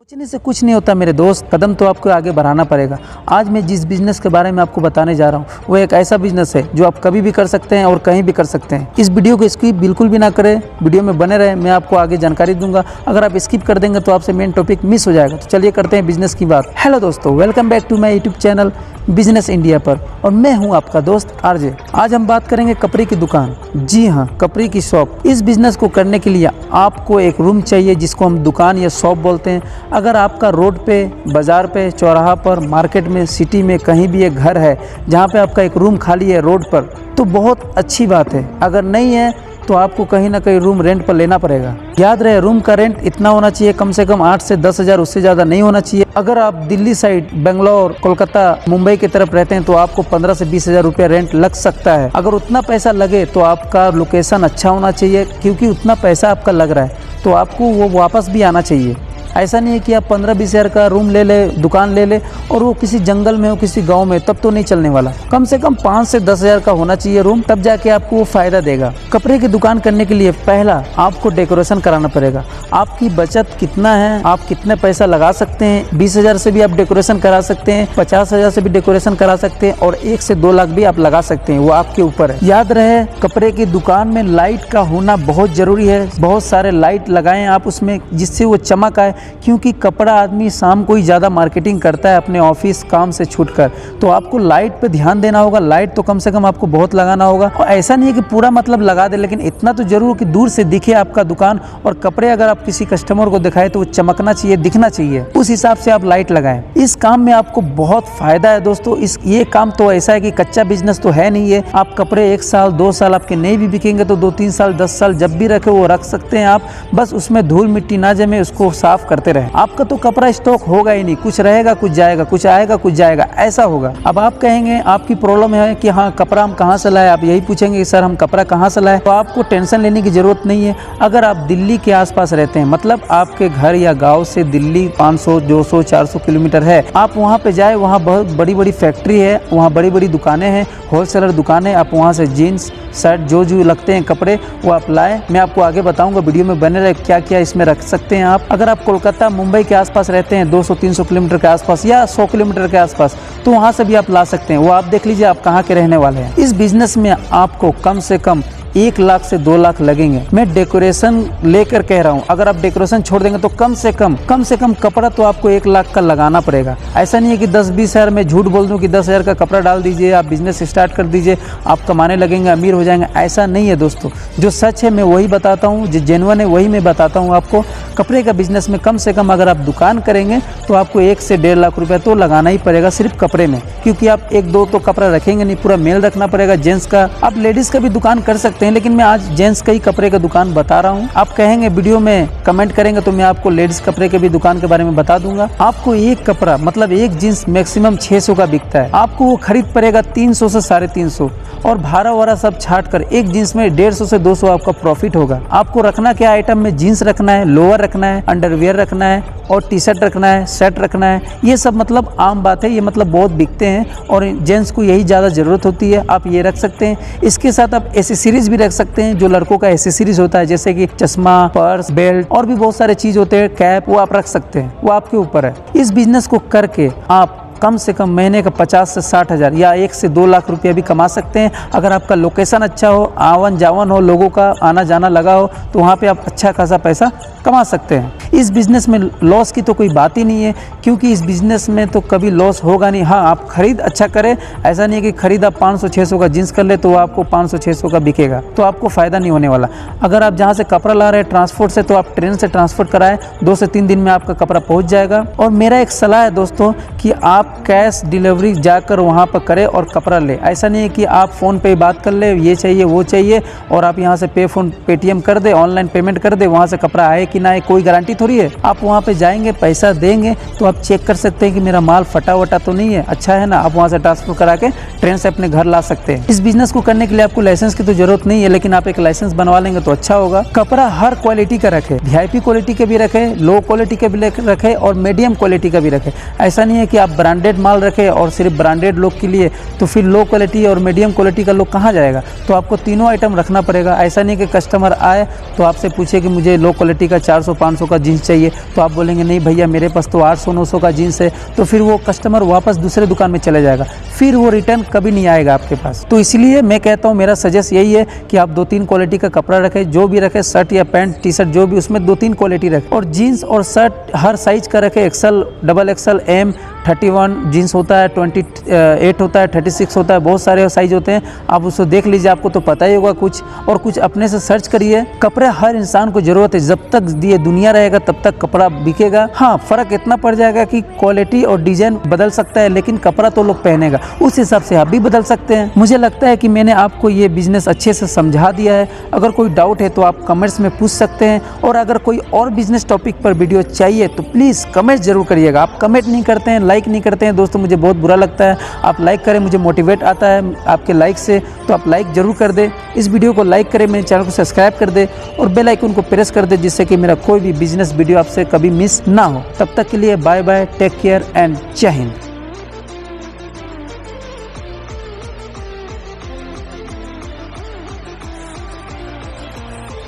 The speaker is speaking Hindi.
सोचने से कुछ नहीं होता मेरे दोस्त, कदम तो आपको आगे बढ़ाना पड़ेगा। आज मैं जिस बिज़नेस के बारे में आपको बताने जा रहा हूँ वो एक ऐसा बिज़नेस है जो आप कभी भी कर सकते हैं और कहीं भी कर सकते हैं। इस वीडियो को स्किप बिल्कुल भी ना करें, वीडियो में बने रहे, मैं आपको आगे जानकारी दूंगा। अगर आप स्किप कर देंगे तो आपसे मेन टॉपिक मिस हो जाएगा। तो चलिए करते हैं बिज़नेस की बात। हेलो दोस्तों, welcome back to my YouTube channel business India पर, और मैं हूं आपका दोस्त आरजे। आज हम बात करेंगे कपड़े की दुकान। जी हाँ, कपड़े की शॉप। इस बिज़नेस को करने के लिए आपको एक रूम चाहिए जिसको हम दुकान या शॉप बोलते हैं। अगर आपका रोड पे, बाज़ार पे, चौराहा पर, मार्केट में, सिटी में कहीं भी एक घर है जहाँ पे आपका एक रूम खाली है रोड पर, तो बहुत अच्छी बात है। अगर नहीं है तो आपको कहीं ना कहीं रूम रेंट पर लेना पड़ेगा। याद रहे, रूम का रेंट इतना होना चाहिए, कम से कम 8 से 10 हज़ार, उससे ज़्यादा नहीं होना चाहिए। अगर आप दिल्ली साइड, बेंगलोर, कोलकाता, मुंबई की तरफ रहते हैं तो आपको 15 से 20 हज़ार रुपया रेंट लग सकता है। अगर उतना पैसा लगे तो आपका लोकेशन अच्छा होना चाहिए, क्योंकि उतना पैसा आपका लग रहा है तो आपको वो वापस भी आना चाहिए। ऐसा नहीं है कि आप 15-20 हज़ार का रूम ले ले, दुकान ले ले और वो किसी जंगल में हो, किसी गांव में, तब तो नहीं चलने वाला। कम से कम 5 से 10 हज़ार का होना चाहिए रूम, तब जाके आपको वो फायदा देगा। कपड़े की दुकान करने के लिए पहला आपको डेकोरेशन कराना पड़ेगा। आपकी बचत कितना है, आप कितने पैसा लगा सकते हैं। 20 हज़ार से भी आप डेकोरेशन करा सकते हैं, 50 हज़ार से भी डेकोरेशन करा सकते हैं, और 1 से 2 लाख भी आप लगा सकते हैं, वो आपके ऊपर है। याद रहे, कपड़े की दुकान में लाइट का होना बहुत जरूरी है। बहुत सारे लाइट लगाएं आप उसमें, जिससे वो चमक आए, क्योंकि कपड़ा आदमी शाम को ही ज़्यादा मार्केटिंग करता है अपने ऑफिस काम से छूटकर। तो आपको लाइट पे ध्यान देना होगा। लाइट तो कम से कम आपको बहुत लगाना होगा, और ऐसा नहीं है कि पूरा मतलब लगा दे, लेकिन इतना तो जरूर कि दूर से दिखे आपका दुकान। और कपड़े अगर आप किसी कस्टमर को दिखाए तो वो चमकना चाहिए, दिखना चाहिए, उस हिसाब से आप लाइट लगाएं। इस काम में आपको बहुत फायदा है दोस्तों। ये काम तो ऐसा है कि कच्चा बिजनेस तो है नहीं है। आप कपड़े 1 साल 2 साल आपके नहीं भी बिकेंगे तो 2-3 साल 10 साल जब भी रखे वो रख सकते हैं आप। बस उसमें धूल मिट्टी ना जमे, उसको साफ करते रहे। आपका तो कपड़ा स्टॉक होगा ही नहीं, कुछ रहेगा कुछ जाएगा, कुछ आएगा कुछ जाएगा, ऐसा होगा। अब आप कहेंगे, आपकी प्रॉब्लम है कि हाँ कपड़ा हम कहाँ से लाए, आप यही पूछेंगे कि सर हम कपड़ा कहाँ से लाए। तो आपको टेंशन लेने की जरूरत नहीं है। अगर आप दिल्ली के आसपास रहते हैं, मतलब आपके घर या गांव से दिल्ली 500, 200, 400 किलोमीटर है, आप वहाँ पे जाए, वहाँ बहुत बड़ी बड़ी फैक्ट्री है, वहाँ बड़ी बड़ी दुकानें हैं, होलसेलर दुकानें। आप वहाँ से जीन्स शर्ट जो लगते हैं कपड़े वो आप लाएं। मैं आपको आगे बताऊंगा, वीडियो में बने रहे, क्या क्या इसमें रख सकते हैं आप। अगर आप कोलकाता, मुंबई के आसपास रहते हैं, 200-300 किलोमीटर के आसपास या 100 किलोमीटर के आसपास, तो वहाँ से भी आप ला सकते हैं। वो आप देख लीजिए आप कहाँ के रहने वाले हैं। इस बिजनेस में आपको कम से कम 1 लाख से 2 लाख लगेंगे। मैं डेकोरेशन लेकर कह रहा हूँ। अगर आप डेकोरेशन छोड़ देंगे तो कम से कम कपड़ा तो आपको 1 लाख का लगाना पड़ेगा। ऐसा नहीं है कि 10-20 हज़ार में झूठ बोल दूं कि 10 हज़ार का कपड़ा डाल दीजिए, आप बिजनेस स्टार्ट कर दीजिए, आप कमाने लगेंगे, अमीर हो जाएंगे। ऐसा नहीं है दोस्तों। जो सच है मैं वही बताता हूँ, जो जेन्युइन है वही मैं बताता हूँ आपको। कपड़े का बिजनेस में कम से कम अगर आप दुकान करेंगे तो आपको 1 से 1.5 लाख रुपया तो लगाना ही पड़ेगा सिर्फ कपड़े में, क्योंकि आप 1-2 तो कपड़ा रखेंगे नहीं, पूरा मेल रखना पड़ेगा। जेंट्स का, आप लेडीज का भी दुकान कर सकते हैं, लेकिन मैं आज जेंट्स का ही कपड़े का दुकान बता रहा हूँ। आप कहेंगे, वीडियो में कमेंट करेंगे तो मैं आपको लेडीज कपड़े के भी दुकान के बारे में बता दूंगा। आपको एक कपड़ा मतलब एक जींस मैक्सिमम 600 का बिकता है, आपको वो खरीद पड़ेगा 300 से 350, और भाड़ा वारा सब छाट कर एक जींस में 150 से 200 आपका प्रॉफिट होगा। आपको रखना क्या आइटम में, जींस रखना है, लोअर रखना है, अंडरवियर रखना है, और टी शर्ट रखना है, शर्ट रखना है। ये सब मतलब आम बात है, ये मतलब बहुत बिकते हैं और जेंट्स को यही ज़्यादा ज़रूरत होती है। आप ये रख सकते हैं। इसके साथ आप एसेसरीज भी रख सकते हैं, जो लड़कों का एसेसरीज होता है, जैसे कि चश्मा, पर्स, बेल्ट और भी बहुत सारे चीज़ होते हैं, कैप, वो आप रख सकते हैं, वो आपके ऊपर है। इस बिजनेस को करके आप कम से कम महीने का 50 से 60 हज़ार या 1 से 2 लाख रुपया भी कमा सकते हैं। अगर आपका लोकेशन अच्छा हो, आवन जावन हो, लोगों का आना जाना लगा हो, तो वहाँ पे आप अच्छा खासा पैसा कमा सकते हैं। इस बिज़नेस में लॉस की तो कोई बात ही नहीं है, क्योंकि इस बिज़नेस में तो कभी लॉस होगा नहीं। हाँ, आप खरीद अच्छा करें, ऐसा नहीं है कि खरीद आप 500-600 का जींस कर ले तो आपको 500-600 का बिकेगा, तो आपको फ़ायदा नहीं होने वाला। अगर आप जहाँ से कपड़ा ला रहे हैं ट्रांसपोर्ट से, तो आप ट्रेन से ट्रांसपोर्ट कराएं, 2 से 3 दिन में आपका कपड़ा पहुँच जाएगा। और मेरा एक सलाह है दोस्तों कि आप कैश डिलीवरी जाकर वहाँ पर करें और कपड़ा ले। ऐसा नहीं है कि आप फ़ोन पे बात कर ले, ये चाहिए वो चाहिए, और आप यहाँ से पेटीएम कर दे, ऑनलाइन पेमेंट कर दे, वहाँ से कपड़ा आए कि ना आए कोई गारंटी थोड़ी है। आप वहाँ पे जाएंगे, पैसा देंगे तो आप चेक कर सकते हैं कि मेरा माल फटा वटा तो नहीं है, अच्छा है ना। आप वहाँ से ट्रांसफर करा के ट्रेन से अपने घर ला सकते हैं। इस बिजनेस को करने के लिए आपको लाइसेंस की तो जरूरत नहीं है, लेकिन आप एक लाइसेंस बनवा लेंगे तो अच्छा होगा। कपड़ा हर क्वालिटी का रखे, VIP क्वालिटी के भी रखे, लो क्वालिटी के भी रखे और मीडियम क्वालिटी का भी रखे। ऐसा नहीं है कि आप ब्रांड ब्रांडेड माल रखे और सिर्फ ब्रांडेड लोग के लिए, तो फिर लो क्वालिटी और मीडियम क्वालिटी का लोग कहाँ जाएगा। तो आपको तीनों आइटम रखना पड़ेगा। ऐसा नहीं कि कस्टमर आए तो आपसे पूछे कि मुझे लो क्वालिटी का 400-500 का जीन्स चाहिए, तो आप बोलेंगे नहीं भैया मेरे पास तो 800-900 का जीन्स है, तो फिर वो कस्टमर वापस दूसरे दुकान में चले जाएगा, फिर वो रिटर्न कभी नहीं आएगा आपके पास। तो इसलिए मैं कहता हूँ, मेरा सजेस्ट यही है कि आप 2-3 क्वालिटी का कपड़ा रखें, जो भी रखें, शर्ट या पैंट टी शर्ट जो भी, उसमें 2-3 क्वालिटी रखें। और जीन्स और शर्ट हर साइज का रखें, XL, XXL, M, 31 जीन्स होता है, 28 होता है, 36 होता है, बहुत सारे साइज होते हैं। आप उसको देख लीजिए, आपको तो पता ही होगा कुछ, और कुछ अपने से सर्च करिए। कपड़े हर इंसान को ज़रूरत है, जब तक ये दुनिया रहेगा तब तक कपड़ा बिकेगा। हाँ, फ़र्क इतना पड़ जाएगा कि क्वालिटी और डिज़ाइन बदल सकता है, लेकिन कपड़ा तो लोग पहनेगा, उस हिसाब से आप भी बदल सकते हैं। मुझे लगता है कि मैंने आपको ये बिज़नेस अच्छे से समझा दिया है। अगर कोई डाउट है तो आप कमेंट्स में पूछ सकते हैं, और अगर कोई और बिज़नेस टॉपिक पर वीडियो चाहिए तो प्लीज़ कमेंट जरूर करिएगा। आप कमेंट नहीं करते हैं, लाइक नहीं करते हैं दोस्तों, मुझे बहुत बुरा लगता है। आप लाइक करें, मुझे मोटिवेट आता है आपके लाइक से, तो आप लाइक ज़रूर कर दें। इस वीडियो को लाइक करें, मेरे चैनल को सब्सक्राइब कर दें और बेल आइकन को प्रेस कर दें, जिससे कि मेरा कोई भी बिजनेस वीडियो आपसे कभी मिस ना हो। तब तक के लिए bye bye, take care and Jai Hind.